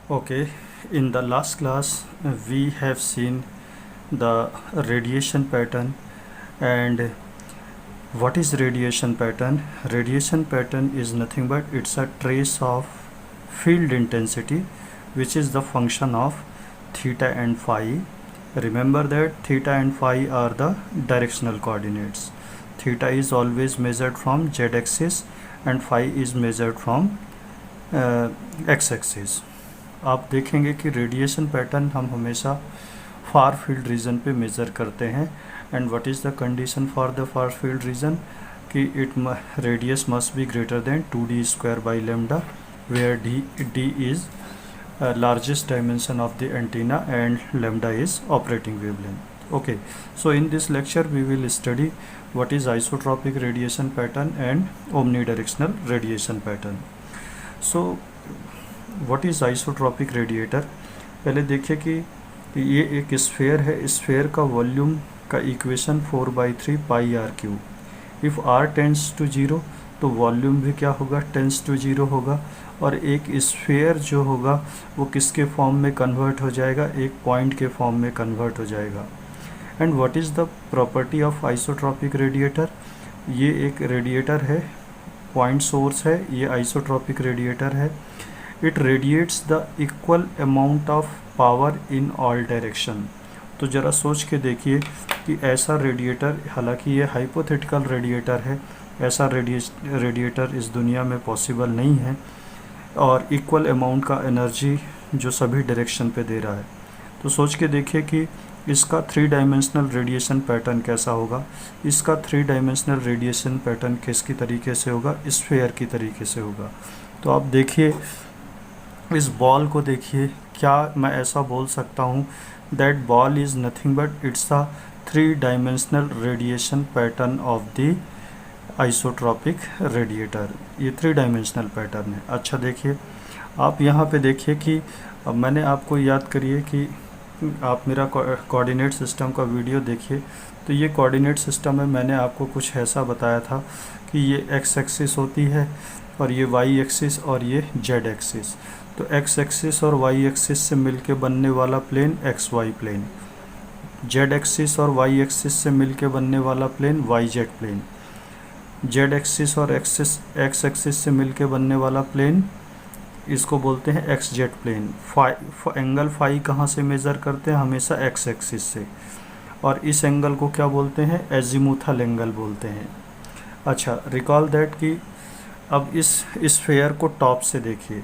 Okay, in the last class we have seen the radiation pattern. And what is radiation pattern? Radiation pattern is nothing but it's a trace of field intensity, which is the function of theta and phi. Remember that theta and phi are the directional coordinates. Theta is always measured from z-axis and phi is measured from x-axis. आप देखेंगे कि radiation pattern हम हमेशा far field region पे measure करते हैं. And what is the condition for the far field region कि it radius must be greater than 2d square by lambda, where d is largest dimension of the antenna and lambda is operating wavelength. Okay, so in this lecture we will study what is isotropic radiation pattern and omnidirectional radiation pattern. So what is isotropic radiator? पहले देखिए कि ये एक sphere है. Sphere का volume का equation 4/3 pi R cube. If R tends to 0 तो volume भी क्या होगा, टेंड्स टू 0 होगा. और एक स्फेयर जो होगा वो किसके फॉर्म में कन्वर्ट हो जाएगा, एक पॉइंट के फॉर्म में कन्वर्ट हो जाएगा. And what is the property of isotropic radiator? ये एक रेडिएटर है, पॉइंट सोर्स है, ये आइसोट्रॉपिक रेडिएटर है. It radiates the equal amount of power in all direction. तो ज़रा सोच के देखिए कि ऐसा रेडिएटर, हालांकि ये हाइपोथेटिकल रेडिएटर है, ऐसा रेडिएटर इस दुनिया में पॉसिबल नहीं है, और इक्वल अमाउंट का एनर्जी जो सभी डायरेक्शन पे दे रहा है. तो सोच के देखिए कि इसका 3 डायमेंशनल रेडिएशन पैटर्न कैसा होगा. इसका 3 डायमेंशनल रेडिएशन पैटर्न किसकी तरीके से होगा, स्फेयर की तरीके से होगा. तो आप देखिए इस बॉल को देखिए, क्या मैं ऐसा बोल सकता हूँ that ball is nothing but it's a 3 dimensional radiation pattern of the isotropic radiator. ये 3 डायमेंशनल पैटर्न है. अच्छा देखिए, आप यहाँ पे देखिए कि मैंने आपको याद करिए कि आप मेरा कोऑर्डिनेट सिस्टम का वीडियो देखिए. तो ये कोऑर्डिनेट सिस्टम में मैंने आपको कुछ ऐसा बताया था कि ये एक्स एक्सिस होती है और ये वाई एक्सिस और ये जेड एक्सिस. तो एक्स एक्सिस और वाई एक्सिस से मिलके बनने वाला plane X Y plane, Z axis और वाई एक्सिस से मिलके बनने वाला plane Y Z plane, Z axis और एक्स एक्सिस से मिलके बनने वाला प्लेन इसको बोलते हैं X Z plane. Angle phi कहाँ से मेज़र करते हैं, हमेशा एक्स एक्सिस से, और इस एंगल को क्या बोलते हैं, एजीमुथल एंगल बोलते हैं. अच्छा, रिकॉल दैट कि अब इस स्फेयर को टॉप से देखिए,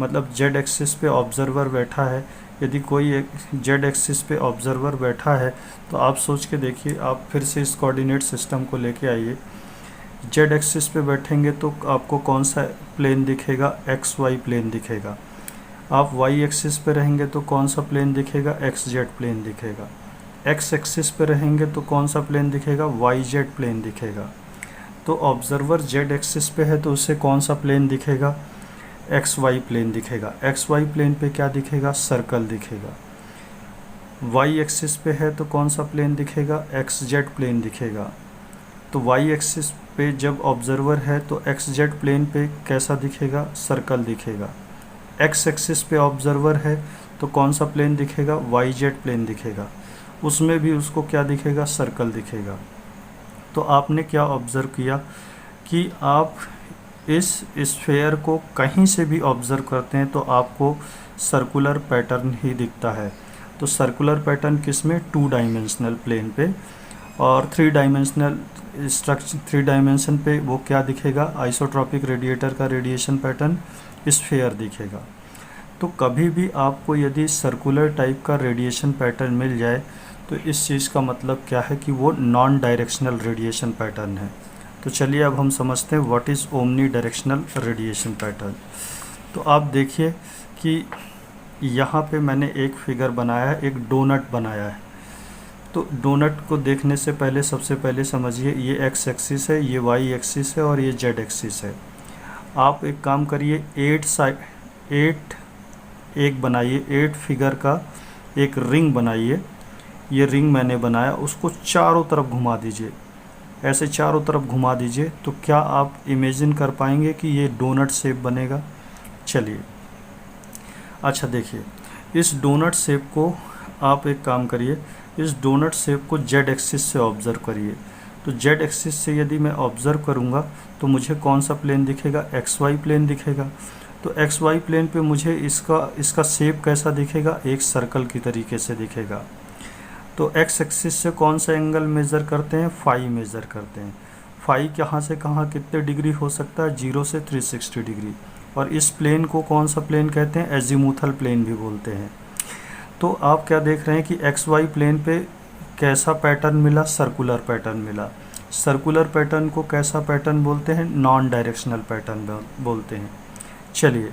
मतलब जेड एक्सिस पे ऑब्जर्वर बैठा है. यदि कोई जेड एक्सिस पे ऑब्जर्वर बैठा है तो आप सोच के देखिए, आप फिर से इस कोऑर्डिनेट सिस्टम को लेके आइए. जेड एक्सिस पे बैठेंगे तो आपको कौन सा प्लेन दिखेगा, एक्स वाई प्लेन दिखेगा. आप वाई एक्सिस पे रहेंगे तो कौन सा प्लेन दिखेगा, एक्स जेड प्लेन दिखेगा. एक्स एक्सिस पे रहेंगे तो कौन सा प्लेन दिखेगा, वाई जेड प्लेन दिखेगा. तो ऑब्जर्वर जेड एक्सिस पे है तो उसे कौन सा प्लेन दिखेगा, एक्स वाई प्लेन दिखेगा. एक्स वाई प्लेन पे क्या दिखेगा, सर्कल दिखेगा. वाई एक्सिस पे है तो कौन सा प्लेन दिखेगा, एक्स जेड प्लेन दिखेगा. तो वाई एक्सिस पे जब ऑब्जर्वर है तो एक्स जेड प्लेन पे कैसा दिखेगा, सर्कल दिखेगा. एक्स एक्सिस पे ऑब्जर्वर है तो कौन सा प्लेन दिखेगा, वाई जेड प्लेन दिखेगा. उसमें भी उसको क्या दिखेगा, सर्कल दिखेगा. तो आपने क्या ऑब्ज़र्व किया कि आप इस स्फेयर को कहीं से भी ऑब्ज़र्व करते हैं तो आपको सर्कुलर पैटर्न ही दिखता है. तो सर्कुलर पैटर्न किस में, 2 डायमेंशनल प्लेन पे, और 3 डायमेंशनल स्ट्रक्चर 3 डायमेंशन पे वो क्या दिखेगा, आइसोट्रॉपिक रेडिएटर का रेडिएशन पैटर्न स्फेयर दिखेगा. तो कभी भी आपको यदि सर्कुलर टाइप का रेडिएशन पैटर्न मिल जाए तो इस चीज़ का मतलब क्या है कि वो नॉन डायरेक्शनल रेडिएशन पैटर्न है. तो चलिए अब हम समझते हैं what is omni directional radiation pattern. तो आप देखिए कि यहाँ पे मैंने एक फिगर बनाया है, एक डोनट बनाया है. तो डोनट को देखने से पहले सबसे पहले समझिए ये एक्स एक्सिस है, ये वाई एक्सिस है और ये जेड एक्सिस है. आप एक काम करिए, 8 एक बनाइए, 8 फिगर का एक रिंग बनाइए. ये रिंग मैंने बनाया, उसको चारों तरफ घुमा दीजिए, ऐसे चारों तरफ घुमा दीजिए. तो क्या आप इमेजिन कर पाएंगे कि ये डोनट शेप बनेगा. चलिए अच्छा देखिए, इस डोनट शेप को आप एक काम करिए, इस डोनट शेप को जेड एक्सिस से ऑब्ज़र्व करिए। तो जेड एक्सिस से यदि मैं ऑब्ज़र्व करूँगा तो मुझे कौन सा प्लेन दिखेगा, एक्स वाई प्लेन दिखेगा। तो एक्स वाई प्लेन पे मुझे इसका शेप कैसा दिखेगा, एक सर्कल की तरीके से दिखेगा। तो एक्स एक्सिस से कौन सा एंगल मेज़र करते हैं, फाई मेज़र करते हैं। फाई कहाँ से कहाँ कितने डिग्री हो सकता है, 0 से 360 डिग्री। और इस प्लेन को कौन सा प्लेन कहते हैं, एजीमुथल प्लेन भी बोलते हैं। तो आप क्या देख रहे हैं कि एक्स वाई प्लेन पे कैसा पैटर्न मिला, सर्कुलर पैटर्न मिला। सर्कुलर पैटर्न को कैसा पैटर्न बोलते हैं, नॉन डायरेक्शनल पैटर्न बोलते हैं। चलिए,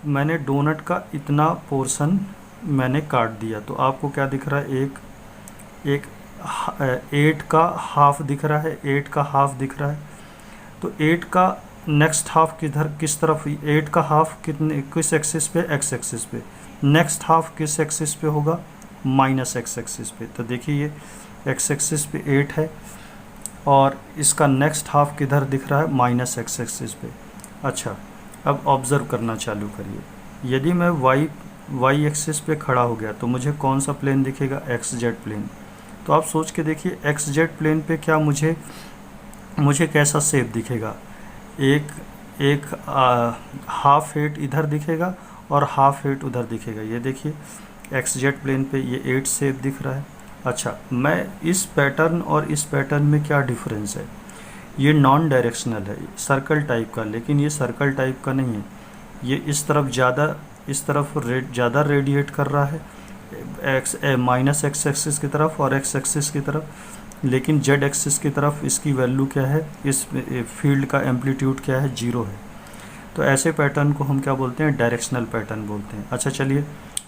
मैंने डोनट का इतना पोर्शन मैंने काट दिया, तो आपको क्या दिख रहा है, एक 8 का हाफ दिख रहा है, 8 का हाफ दिख रहा है। तो 8 का नेक्स्ट हाफ किस तरफ, 8 का हाफ किस एक्सिस पे, एक्स एक्सिस पे। नेक्स्ट हाफ किस एक्सिस पे होगा, माइनस एक्स एक्सिस पे। तो देखिए ये एक्स एक्सिस पे 8 है और इसका नेक्स्ट हाफ किधर दिख रहा है, माइनस एक्स एक्सिस पे। अच्छा, अब ऑब्ज़र्व करना चालू करिए। यदि मैं वाई एक्सिस पे खड़ा हो गया तो मुझे कौन सा प्लेन दिखेगा, एक्स जेड प्लेन। तो आप सोच के देखिए, एक्स जेड प्लेन पे क्या मुझे कैसा शेप दिखेगा, एक हाफ 8 इधर दिखेगा और हाफ 8 उधर दिखेगा। ये देखिए एक्स जेड प्लेन पे ये 8 शेप दिख रहा है। अच्छा, मैं इस पैटर्न और इस पैटर्न में क्या डिफरेंस है, ये नॉन डायरेक्शनल है, सर्कल टाइप का, लेकिन ये सर्कल टाइप का नहीं है। ये इस तरफ ज़्यादा रेडिएट कर रहा है, माइनस एक्स एक्सिस की तरफ और एक्स एक्सिस की तरफ, लेकिन जेड एक्सिस की तरफ इसकी वैल्यू क्या है, इस फील्ड का एम्पलीट्यूड क्या है, 0 है। तो ऐसे पैटर्न को हम क्या बोलते हैं, डायरेक्शनल पैटर्न बोलते हैं। अच्छा चलिए,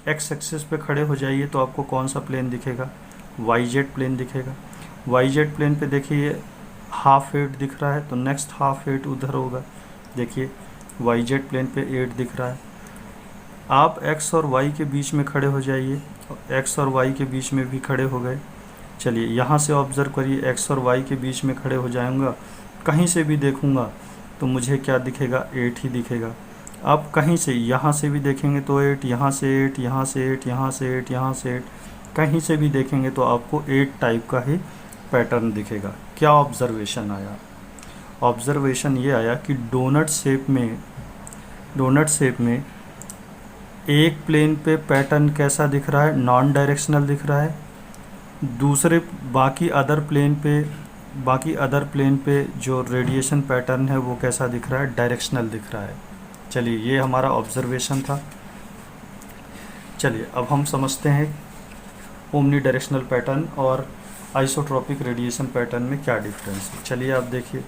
एक्स एक्सिस पे खड़े हो जाइए तो आपको कौन सा प्लेन दिखेगा, वाई जेड प्लेन दिखेगा। वाई जेड प्लेन पे देखिए हाफ 8 दिख रहा है, तो नेक्स्ट हाफ 8 उधर होगा। देखिए वाई जेड प्लेन पे 8 दिख रहा है। आप एक्स और वाई के बीच में खड़े हो जाइए, एक्स और वाई के बीच में भी खड़े हो गए। चलिए यहाँ से ऑब्ज़र्व करिए, एक्स और वाई के बीच में खड़े हो जाऊँगा, कहीं से भी देखूँगा तो मुझे क्या दिखेगा, 8 ही दिखेगा। आप कहीं से, यहाँ से भी देखेंगे तो 8, यहाँ से 8, यहाँ से 8, यहाँ से 8, यहाँ से 8, कहीं से भी देखेंगे तो आपको 8 टाइप का ही पैटर्न दिखेगा। क्या ऑब्ज़र्वेशन आया, ऑब्ज़र्वेशन ये आया कि डोनट शेप में एक प्लेन पे पैटर्न कैसा दिख रहा है, नॉन डायरेक्शनल दिख रहा है। दूसरे बाकी अदर प्लेन पे जो रेडिएशन पैटर्न है वो कैसा दिख रहा है, डायरेक्शनल दिख रहा है। चलिए ये हमारा ऑब्ज़र्वेशन था। चलिए अब हम समझते हैं ओमनी डायरेक्शनल पैटर्न और आइसोट्रोपिक रेडिएशन पैटर्न में क्या डिफरेंस है। चलिए आप देखिए,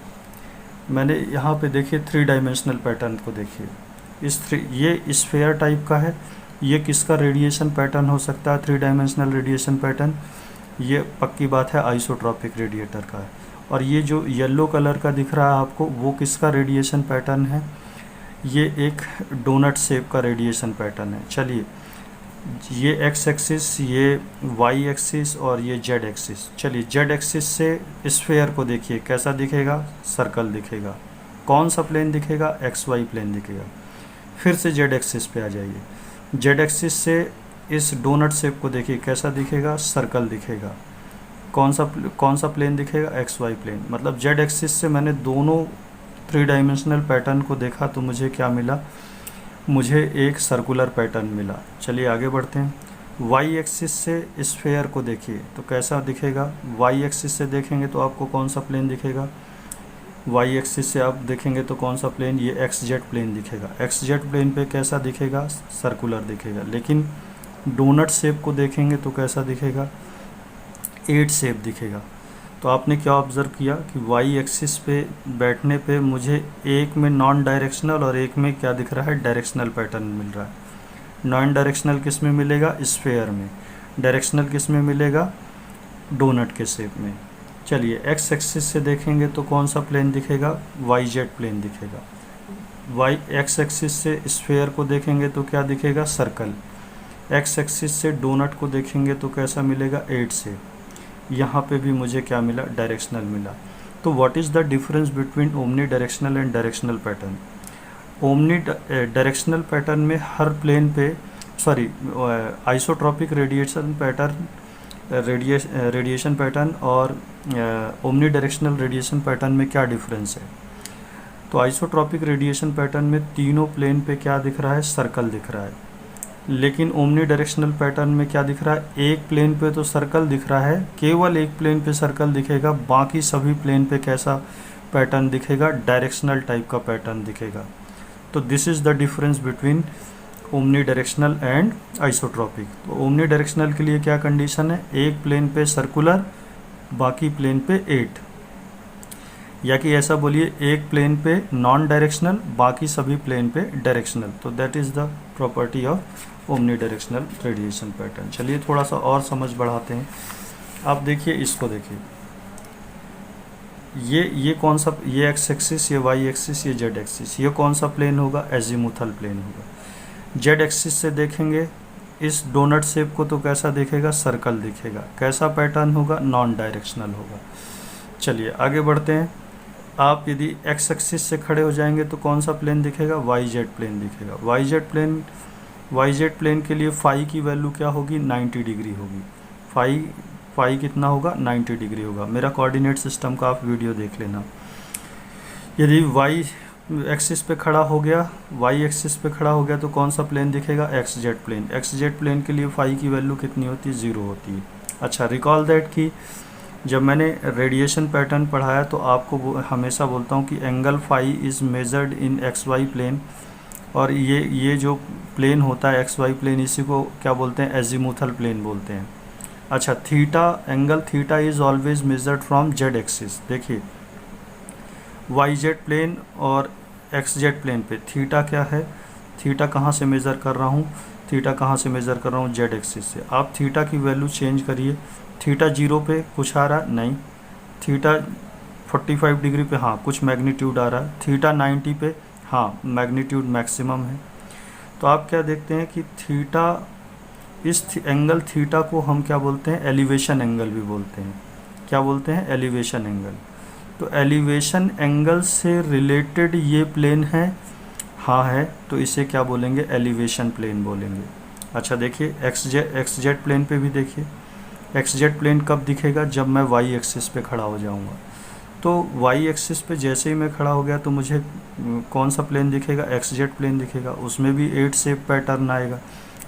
मैंने यहाँ पे देखिए 3 डायमेंशनल पैटर्न को देखिए। ये स्फेयर टाइप का है, ये किसका रेडिएशन पैटर्न हो सकता है, 3 डायमेंशनल रेडिएशन पैटर्न, ये पक्की बात है आइसोट्रोपिक रेडिएटर का है। और ये जो येलो कलर का दिख रहा है आपको, वो किसका रेडिएशन पैटर्न है, ये एक डोनट शेप का रेडिएशन पैटर्न है। चलिए ये एक्स एक्सिस, ये वाई एक्सिस और ये जेड एक्सिस। चलिए जेड एक्सिस से स्फेयर को देखिए कैसा दिखेगा, सर्कल दिखेगा। कौन सा प्लेन दिखेगा, एक्स वाई प्लेन दिखेगा। फिर से जेड एक्सिस पे आ जाइए, जेड एक्सिस से इस डोनट शेप को देखिए कैसा दिखेगा, सर्कल दिखेगा। कौन सा प्लेन दिखेगा, एक्स वाई प्लेन। मतलब जेड एक्सिस से मैंने दोनों 3 डायमेंशनल पैटर्न को देखा तो मुझे क्या मिला, मुझे एक सर्कुलर पैटर्न मिला। चलिए आगे बढ़ते हैं। वाई एक्सिस से स्फेयर को देखिए तो कैसा दिखेगा, वाई एक्सिस से देखेंगे तो आपको कौन सा प्लेन दिखेगा, वाई एक्सिस से आप देखेंगे तो कौन सा प्लेन, ये एक्स जेड प्लेन दिखेगा। एक्स जेड प्लेन पे कैसा दिखेगा, सर्कुलर दिखेगा। लेकिन डोनट शेप को देखेंगे तो कैसा दिखेगा, 8 शेप दिखेगा। तो आपने क्या ऑब्ज़र्व किया कि वाई एक्सिस पे बैठने पे मुझे एक में नॉन डायरेक्शनल और एक में क्या दिख रहा है, डायरेक्शनल पैटर्न मिल रहा है। नॉन डायरेक्शनल किस में मिलेगा, स्फेयर में। डायरेक्शनल किस में मिलेगा, डोनट के शेप में। चलिए एक्स एक्सिस से देखेंगे तो कौन सा प्लेन दिखेगा, वाई जेड प्लेन दिखेगा। वाई एक्स एक्सिस से स्फेयर को देखेंगे तो क्या दिखेगा, सर्कल। एक्स एक्सिस से डोनट को देखेंगे तो कैसा मिलेगा, 8 से। यहाँ पे भी मुझे क्या मिला, डायरेक्शनल मिला। तो what is the difference between omni directional and directional pattern. Omni directional pattern में हर प्लेन पे आइसोट्रॉपिक रेडिएशन पैटर्न और ओमनी डायरेक्शनल रेडिएशन पैटर्न में क्या डिफरेंस है? तो आइसोट्रॉपिक रेडिएशन पैटर्न में तीनों प्लेन पे क्या दिख रहा है? सर्कल दिख रहा है। लेकिन ओमनी डायरेक्शनल पैटर्न में क्या दिख रहा है? एक प्लेन पे तो सर्कल दिख रहा है, केवल एक प्लेन पे सर्कल दिखेगा, बाकी सभी प्लेन पे कैसा पैटर्न दिखेगा? डायरेक्शनल टाइप का पैटर्न दिखेगा। तो this is the difference between omni directional and isotropic. तो ओमनी डायरेक्शनल के लिए क्या कंडीशन है? एक प्लेन पे सर्कुलर, बाकी प्लेन पे 8, या कि ऐसा बोलिए एक प्लेन पे नॉन डायरेक्शनल, बाकी सभी प्लेन पे डायरेक्शनल। तो that is the property of omni directional radiation pattern. चलिए थोड़ा सा और समझ बढ़ाते हैं। आप देखिए, इसको देखिए, ये कौन सा, ये एक्स एक्सिस, ये वाई एक्सिस, ये जेड एक्सिस, ये कौन सा प्लेन होगा? एजीमुथल प्लेन होगा। जेड एक्सिस से देखेंगे इस डोनट शेप को तो कैसा दिखेगा? सर्कल दिखेगा। कैसा पैटर्न होगा? नॉन डायरेक्शनल होगा। चलिए आगे बढ़ते हैं। आप यदि एक्स एक्सिस से खड़े हो जाएंगे तो कौन सा प्लेन दिखेगा? वाई जेड प्लेन दिखेगा। वाई जेड प्लेन के लिए फाई की वैल्यू क्या होगी? 90 डिग्री होगी। फाई कितना होगा? 90 डिग्री होगा। मेरा कोऑर्डिनेट सिस्टम का आप वीडियो देख लेना। यदि वाई एक्सिस पे खड़ा हो गया तो कौन सा प्लेन दिखेगा? X Z plane. X Z plane के लिए फाई की वैल्यू कितनी होती है? 0 होती है। अच्छा, रिकॉल दैट कि जब मैंने रेडिएशन पैटर्न पढ़ाया तो आपको हमेशा बोलता हूँ कि angle phi is measured in X Y plane, और ये जो प्लेन होता है एक्स वाई प्लेन, इसी को क्या बोलते हैं? एजीमुथल प्लेन बोलते हैं। अच्छा, angle theta is always measured from Z axis. देखिए, वाई जेड प्लेन और एक्स जेड प्लेन पे थीटा क्या है? थीटा कहाँ से मेज़र कर रहा हूँ? जेड एक्सिस से। आप थीटा की वैल्यू चेंज करिए। थीटा 0 पे कुछ आ रहा? नहीं। थीटा 45 डिग्री पे हाँ कुछ मैग्नीट्यूड आ रहा है। थीटा 90 पे हाँ मैग्नीट्यूड मैक्सिमम है। तो आप क्या देखते हैं कि थीटा, इस एंगल थीटा को हम क्या बोलते हैं? एलिवेशन एंगल भी बोलते हैं। क्या बोलते हैं? Elevation angle. तो एलिवेशन एंगल से रिलेटेड ये प्लेन है, हाँ है, तो इसे क्या बोलेंगे? एलिवेशन प्लेन बोलेंगे। अच्छा देखिए, एक्स जेड प्लेन पे भी देखिए, एक्स जेड प्लेन कब दिखेगा? जब मैं वाई एक्सिस पे खड़ा हो जाऊंगा। तो वाई एक्सिस पे जैसे ही मैं खड़ा हो गया तो मुझे कौन सा प्लेन दिखेगा? एक्स जेड प्लेन दिखेगा। उसमें भी 8 शेप पैटर्न आएगा।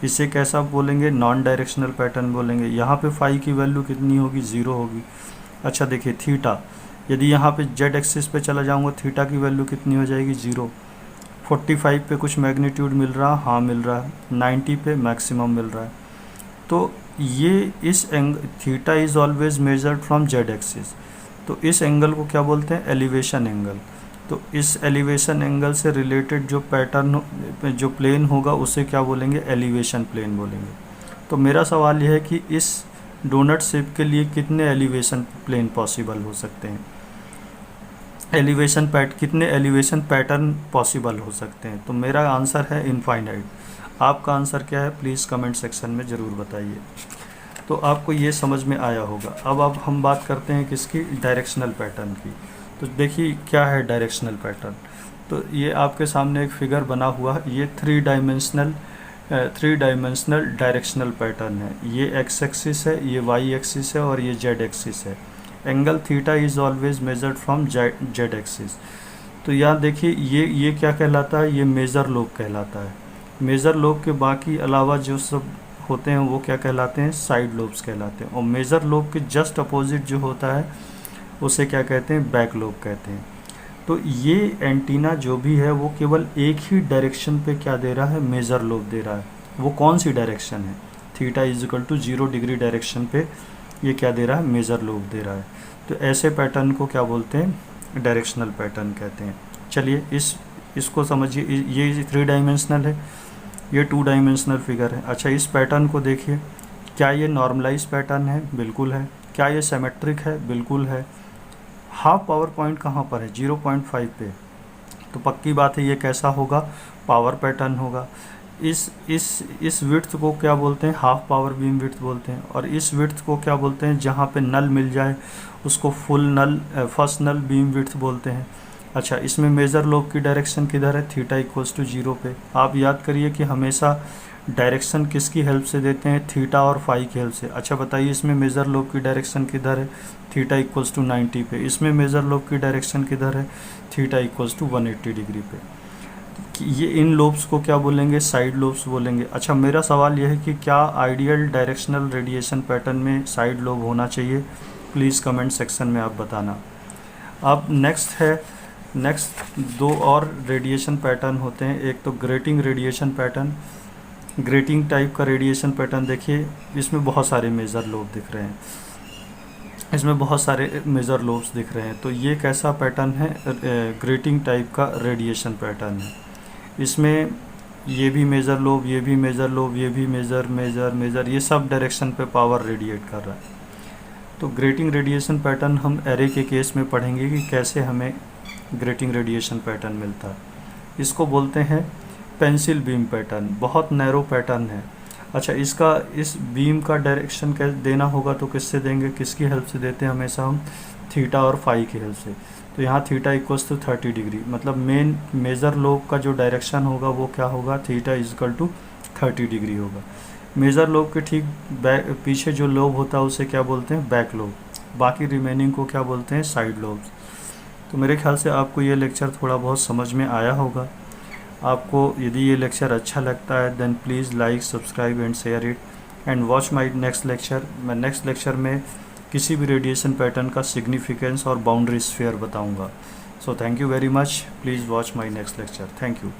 इसे कैसा बोलेंगे? नॉन डायरेक्शनल पैटर्न बोलेंगे। यहाँ पे फाई की वैल्यू कितनी होगी? 0 होगी। अच्छा देखिए, थीटा, यदि यहाँ पे जेड एक्सिस पे चला जाऊँगा, थीटा की वैल्यू कितनी हो जाएगी? 0। 45 पे कुछ मैग्नीट्यूड मिल रहा? हाँ मिल रहा है। 90 पे मैक्सिमम मिल रहा है। तो ये इस theta is always measured from Z axis. तो इस एंगल को क्या बोलते हैं? Elevation angle. तो इस एलिवेशन एंगल से रिलेटेड जो पैटर्न, जो प्लेन होगा, उसे क्या बोलेंगे? एलिवेशन प्लेन बोलेंगे। तो मेरा सवाल यह है कि इस डोनट शेप के लिए कितने एलिवेशन प्लेन पॉसिबल हो सकते हैं? कितने एलिवेशन पैटर्न पॉसिबल हो सकते हैं? तो मेरा आंसर है इनफाइनाइट। आपका आंसर क्या है? प्लीज़ कमेंट सेक्शन में ज़रूर बताइए। तो आपको ये समझ में आया होगा। अब हम बात करते हैं किसकी? डायरेक्शनल पैटर्न की। तो देखिए क्या है डायरेक्शनल पैटर्न। तो ये आपके सामने एक फिगर बना हुआ है। ये थ्री डायमेंशनल डायरेक्शनल पैटर्न है। ये एक्स एक्सिस है, ये वाई एक्सिस है और ये जेड एक्सिस है। Angle theta is always measured from Z axis. तो यहाँ देखिए, ये क्या कहलाता है? ये मेजर लोब कहलाता है। मेजर लोब के बाकी अलावा जो सब होते हैं वो क्या कहलाते हैं? साइड लोब्स कहलाते हैं। और मेजर लोब के जस्ट अपोजिट जो होता है उसे क्या कहते हैं? बैक लोब कहते हैं। तो ये एंटीना जो भी है वो केवल एक ही डायरेक्शन पे क्या दे रहा है? मेजर लोब दे रहा है। वो कौन सी डायरेक्शन है? Theta is equal to 0 degree direction पे ये क्या दे रहा है? मेजर लोब दे रहा है। तो ऐसे पैटर्न को क्या बोलते हैं? डायरेक्शनल पैटर्न कहते हैं। चलिए इसको समझिए। ये 3 डायमेंशनल है, ये 2 डायमेंशनल फिगर है। अच्छा, इस पैटर्न को देखिए। क्या ये नॉर्मलाइज पैटर्न है? बिल्कुल है। क्या ये सिमेट्रिक है? बिल्कुल है। हाफ पावर पॉइंट कहाँ पर है? 0.5 पे। तो पक्की बात है ये कैसा होगा? पावर पैटर्न होगा। इस विड्थ को क्या बोलते हैं? हाफ पावर बीम विड्थ बोलते हैं। और इस विड्थ को क्या बोलते हैं? जहाँ पे नल मिल जाए उसको फुल नल, फर्स्ट नल बीम विड्थ बोलते हैं। अच्छा, इसमें मेजर लोब की डायरेक्शन किधर है, थीटा इक्वल्स टू 0 पे। आप याद करिए कि हमेशा डायरेक्शन किसकी हेल्प से देते हैं, थीटा और फाई की हेल्प से। अच्छा बताइए, इसमें मेजर लोब की डायरेक्शन किधर है, थीटा इक्वल्स टू 90 पे। इसमें मेजर लोब की डायरेक्शन किधर है, थीटा इक्वल्स टू 180 डिग्री पे। ये इन लोब्स को क्या बोलेंगे, साइड लोब्स बोलेंगे। अच्छा, मेरा सवाल यह है कि क्या आइडियल डायरेक्शनल रेडिएशन पैटर्न में साइड लोब होना चाहिए? प्लीज़ कमेंट सेक्शन में आप बताना। अब नेक्स्ट दो और रेडिएशन पैटर्न होते हैं। एक तो grating radiation pattern, grating type का रेडिएशन पैटर्न। देखिए, इसमें बहुत सारे मेजर लोब दिख रहे हैं, इसमें बहुत सारे मेजर लोब्स दिख रहे हैं। तो ये कैसा पैटर्न है, ग्रेटिंग टाइप का रेडिएशन पैटर्न है। इसमें ये भी मेजर लोब, ये भी मेजर लोब, ये भी मेजर, ये सब डायरेक्शन पे पावर रेडिएट कर रहा है। तो ग्रेटिंग रेडिएशन पैटर्न हम एरे के केस में पढ़ेंगे कि कैसे हमें ग्रेटिंग रेडिएशन पैटर्न मिलता है। इसको बोलते हैं पेंसिल बीम पैटर्न, बहुत नैरो पैटर्न है। अच्छा, इस बीम का डायरेक्शन कैसे देना होगा, तो किससे देंगे, किसकी हेल्प से देते हैं हमेशा हम, थीटा और फाई की हेल्प से। तो यहाँ थीटा इक्वल्स टू 30 डिग्री, मतलब मेन मेजर लोब का जो डायरेक्शन होगा वो क्या होगा, थीटा इजकल टू 30 डिग्री होगा। मेजर लोब के ठीक पीछे जो लोब होता है उसे क्या बोलते हैं, बैक लोब। बाकी रिमेनिंग को क्या बोलते हैं, साइड लोब्स। तो मेरे ख्याल से आपको ये लेक्चर थोड़ा बहुत समझ में आया होगा। आपको यदि ये लेक्चर अच्छा लगता है then please like, subscribe and share it and watch my next lecture. मैं नेक्स्ट लेक्चर में किसी भी रेडिएशन पैटर्न का सिग्निफिकेंस और बाउंड्री स्फीयर बताऊंगा। So thank you very much, please watch my next lecture. Thank you.